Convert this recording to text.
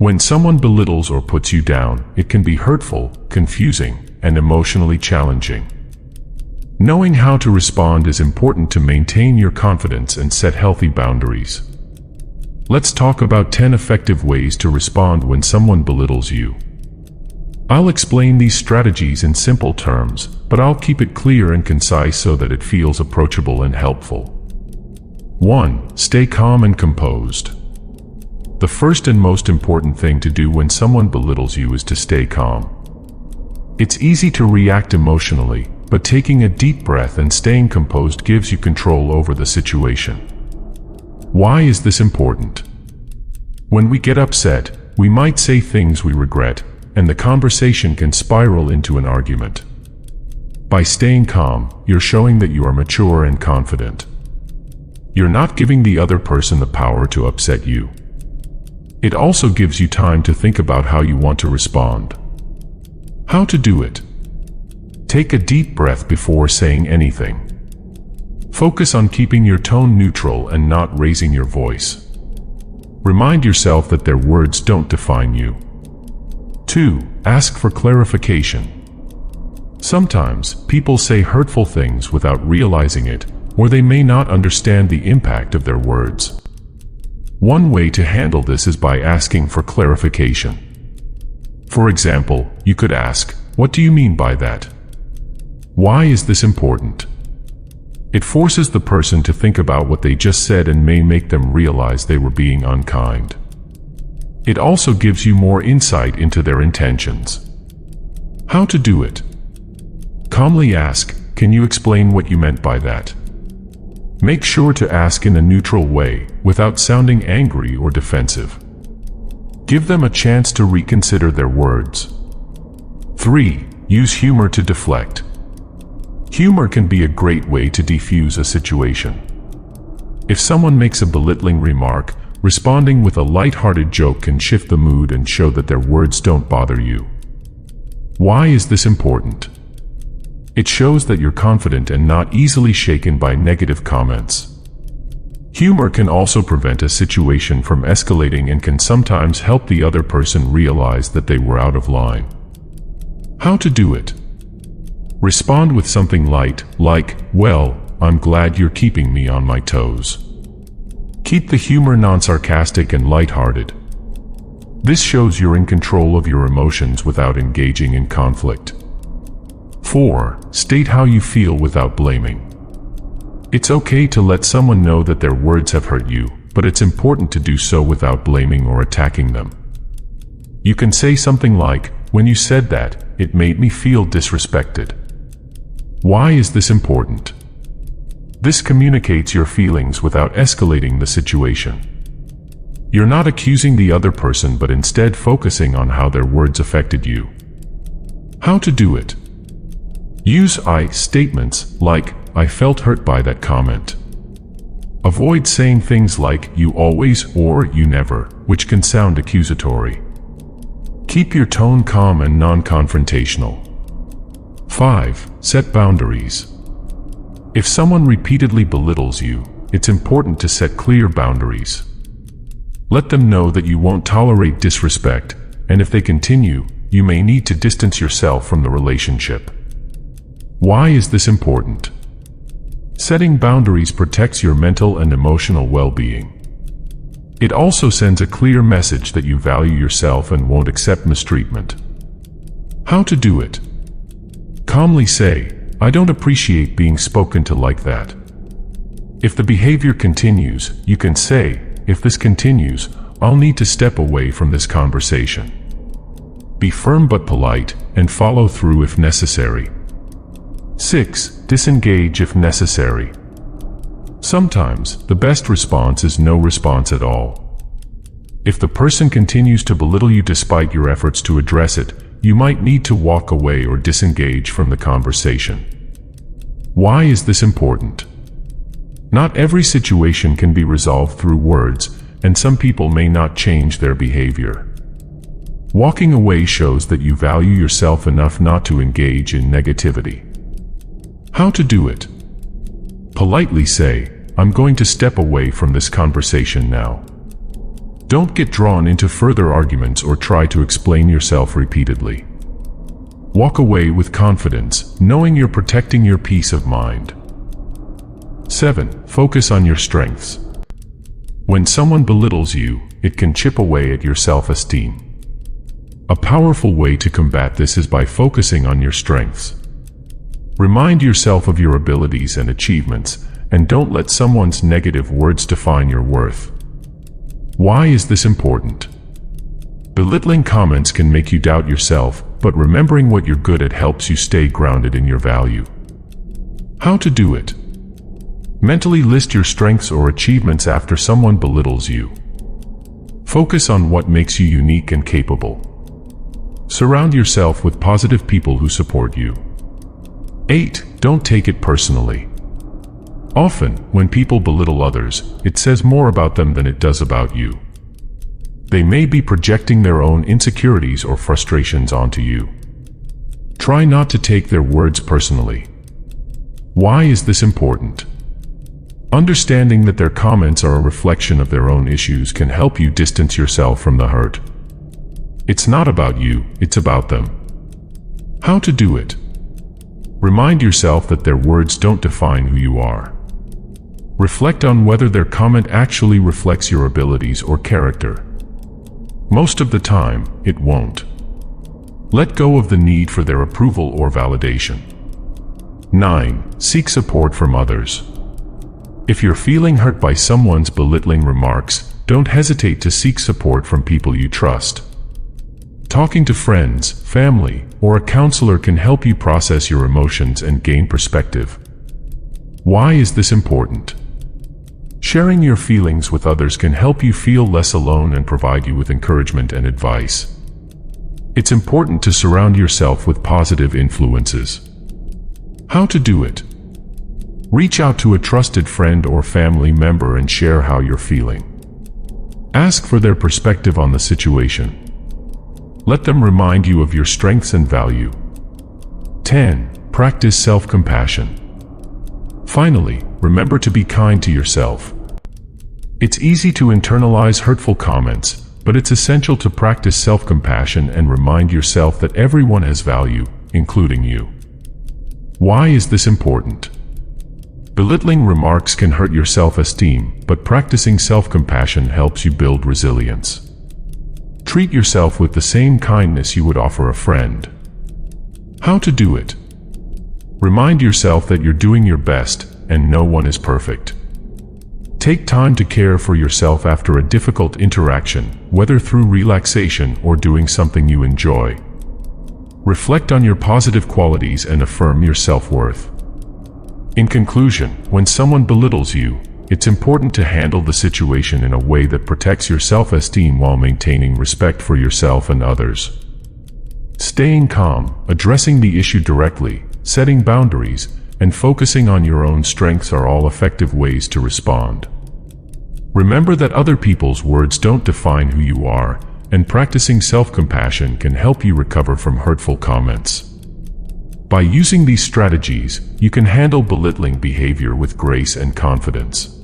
When someone belittles or puts you down, it can be hurtful, confusing, and emotionally challenging. Knowing how to respond is important to maintain your confidence and set healthy boundaries. Let's talk about 10 effective ways to respond when someone belittles you. I'll explain these strategies in simple terms, but I'll keep it clear and concise so that it feels approachable and helpful. 1. Stay calm and composed. The first and most important thing to do when someone belittles you is to stay calm. It's easy to react emotionally, but taking a deep breath and staying composed gives you control over the situation. Why is this important? When we get upset, we might say things we regret, and the conversation can spiral into an argument. By staying calm, you're showing that you are mature and confident. You're not giving the other person the power to upset you. It also gives you time to think about how you want to respond. How to do it? Take a deep breath before saying anything. Focus on keeping your tone neutral and not raising your voice. Remind yourself that their words don't define you. 2. Ask for clarification. Sometimes, people say hurtful things without realizing it, or they may not understand the impact of their words. One way to handle this is by asking for clarification. For example, you could ask, "What do you mean by that? Why is this important?" It forces the person to think about what they just said and may make them realize they were being unkind. It also gives you more insight into their intentions. How to do it? Calmly ask, "Can you explain what you meant by that?" Make sure to ask in a neutral way, without sounding angry or defensive. Give them a chance to reconsider their words. 3. Use humor to deflect. Humor can be a great way to defuse a situation. If someone makes a belittling remark, responding with a light-hearted joke can shift the mood and show that their words don't bother you. Why is this important? It shows that you're confident and not easily shaken by negative comments. Humor can also prevent a situation from escalating and can sometimes help the other person realize that they were out of line. How to do it? Respond with something light, like, "Well, I'm glad you're keeping me on my toes." Keep the humor non-sarcastic and lighthearted. This shows you're in control of your emotions without engaging in conflict. 4. State how you feel without blaming. It's okay to let someone know that their words have hurt you, but it's important to do so without blaming or attacking them. You can say something like, "When you said that, it made me feel disrespected." Why is this important? This communicates your feelings without escalating the situation. You're not accusing the other person but instead focusing on how their words affected you. How to do it? Use I statements like, "I felt hurt by that comment." Avoid saying things like, "you always" or "you never," which can sound accusatory. Keep your tone calm and non-confrontational. 5. Set boundaries. If someone repeatedly belittles you, it's important to set clear boundaries. Let them know that you won't tolerate disrespect, and if they continue, you may need to distance yourself from the relationship. Why is this important? Setting boundaries protects your mental and emotional well-being. It also sends a clear message that you value yourself and won't accept mistreatment. How to do it? Calmly say, "I don't appreciate being spoken to like that." If the behavior continues, you can say, "If this continues, I'll need to step away from this conversation." Be firm but polite, and follow through if necessary. 6. Disengage if necessary. Sometimes, the best response is no response at all. If the person continues to belittle you despite your efforts to address it, you might need to walk away or disengage from the conversation. Why is this important? Not every situation can be resolved through words, and some people may not change their behavior. Walking away shows that you value yourself enough not to engage in negativity. How to do it? Politely say, "I'm going to step away from this conversation now." Don't get drawn into further arguments or try to explain yourself repeatedly. Walk away with confidence, knowing you're protecting your peace of mind. 7. Focus on your strengths. When someone belittles you, it can chip away at your self-esteem. A powerful way to combat this is by focusing on your strengths. Remind yourself of your abilities and achievements, and don't let someone's negative words define your worth. Why is this important? Belittling comments can make you doubt yourself, but remembering what you're good at helps you stay grounded in your value. How to do it? Mentally list your strengths or achievements after someone belittles you. Focus on what makes you unique and capable. Surround yourself with positive people who support you. 8. Don't take it personally. Often, when people belittle others, it says more about them than it does about you. They may be projecting their own insecurities or frustrations onto you. Try not to take their words personally. Why is this important? Understanding that their comments are a reflection of their own issues can help you distance yourself from the hurt. It's not about you, it's about them. How to do it? Remind yourself that their words don't define who you are. Reflect on whether their comment actually reflects your abilities or character. Most of the time, it won't. Let go of the need for their approval or validation. 9. Seek support from others. If you're feeling hurt by someone's belittling remarks, don't hesitate to seek support from people you trust. Talking to friends, family, or a counselor can help you process your emotions and gain perspective. Why is this important? Sharing your feelings with others can help you feel less alone and provide you with encouragement and advice. It's important to surround yourself with positive influences. How to do it? Reach out to a trusted friend or family member and share how you're feeling. Ask for their perspective on the situation. Let them remind you of your strengths and value. 10. Practice self-compassion. Finally, remember to be kind to yourself. It's easy to internalize hurtful comments, but it's essential to practice self-compassion and remind yourself that everyone has value, including you. Why is this important? Belittling remarks can hurt your self-esteem, but practicing self-compassion helps you build resilience. Treat yourself with the same kindness you would offer a friend. How to do it? Remind yourself that you're doing your best, and no one is perfect. Take time to care for yourself after a difficult interaction, whether through relaxation or doing something you enjoy. Reflect on your positive qualities and affirm your self-worth. In conclusion, when someone belittles you, it's important to handle the situation in a way that protects your self-esteem while maintaining respect for yourself and others. Staying calm, addressing the issue directly, setting boundaries, and focusing on your own strengths are all effective ways to respond. Remember that other people's words don't define who you are, and practicing self-compassion can help you recover from hurtful comments. By using these strategies, you can handle belittling behavior with grace and confidence.